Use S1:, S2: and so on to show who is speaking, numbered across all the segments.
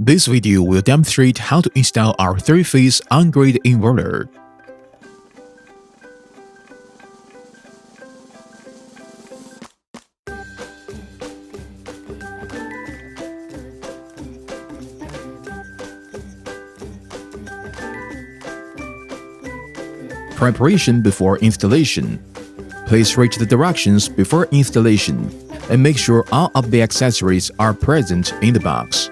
S1: This video will demonstrate how to install our 3-phase on-grid inverter. Preparation before installation. Please read the directions before installation and make sure all of the accessories are present in the box.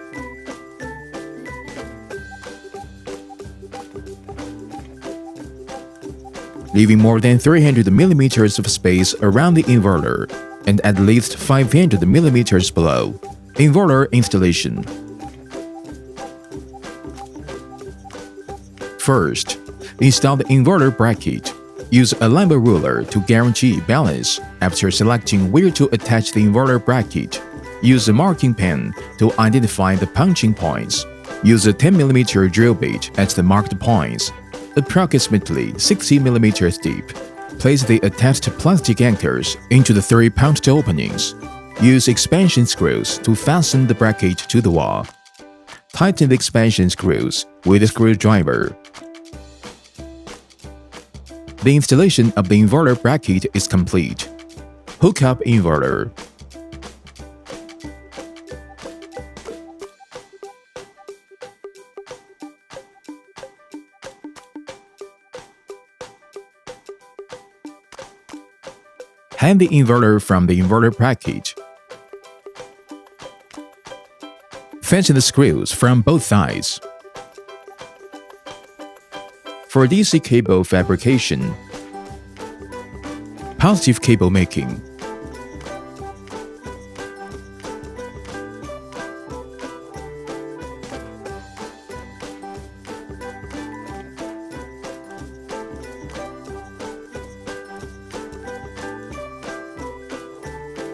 S1: Leaving more than 300 mm of space around the inverter and at least 500 mm below. Inverter installation. First, install the inverter bracket. Use a lumber ruler to guarantee balance. After selecting where to attach the inverter bracket, use a marking pen to identify the punching points. Use a 10 mm drill bit at the marked points, approximately 60 mm deep. Place the attached plastic anchors into the 3 punched openings. Use expansion screws to fasten the bracket to the wall. Tighten the expansion screws with a screwdriver. The installation of the inverter bracket is complete. Hook up inverter. Hang the inverter from the inverter bracket. Fasten the screws from both sides. For DC cable fabrication, positive cable making.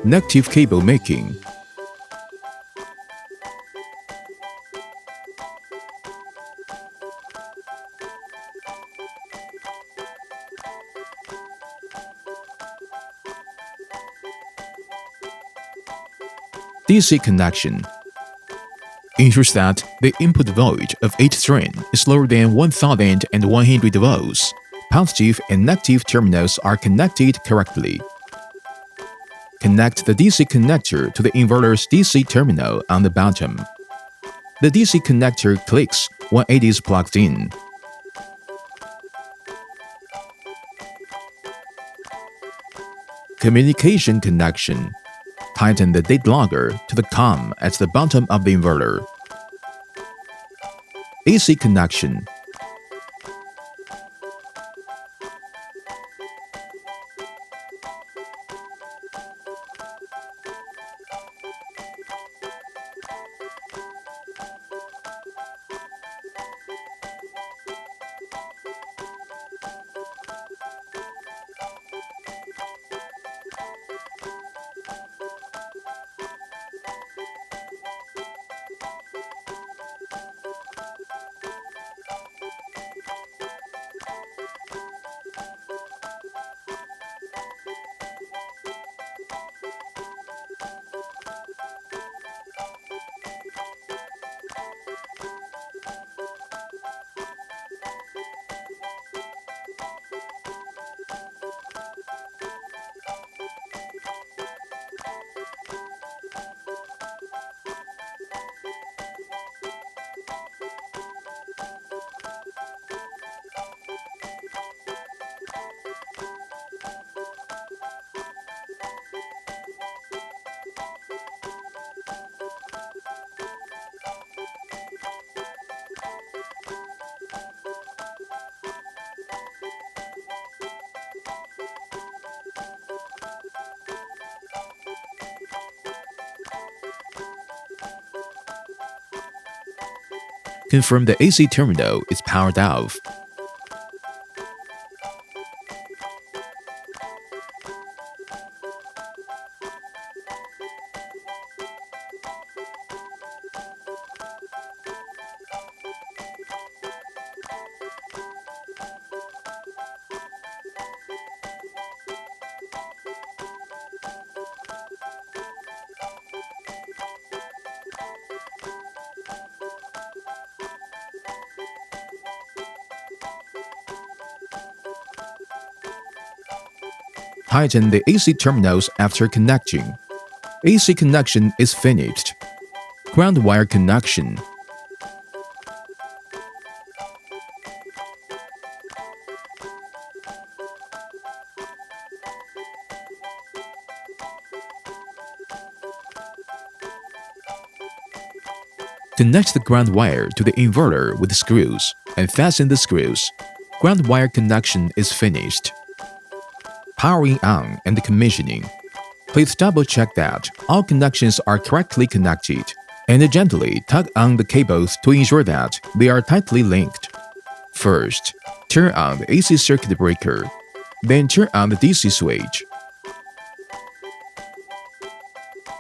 S1: Negative cable making. DC connection. Ensures that the input voltage of each string is lower than 1100 volts. Positive and negative terminals are connected correctly. Connect the DC connector to the inverter's DC terminal on the bottom. The DC connector clicks when it is plugged in. Communication connection. Tighten the date logger to the COM at the bottom of the inverter. AC connection. Confirm the AC terminal is powered off. tighten the AC terminals after connecting. AC connection is finished. Ground wire connection. Connect the ground wire to the inverter with screws and fasten the screws. Ground wire connection is finished. Powering on and commissioning. Please double-check that all connections are correctly connected, and gently tug on the cables to ensure that they are tightly linked. First, turn on the AC circuit breaker, then turn on the DC switch.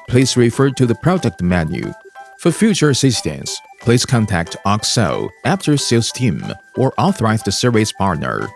S1: Please refer to the product menu. For future assistance, please contact ASN after sales team or authorized service partner.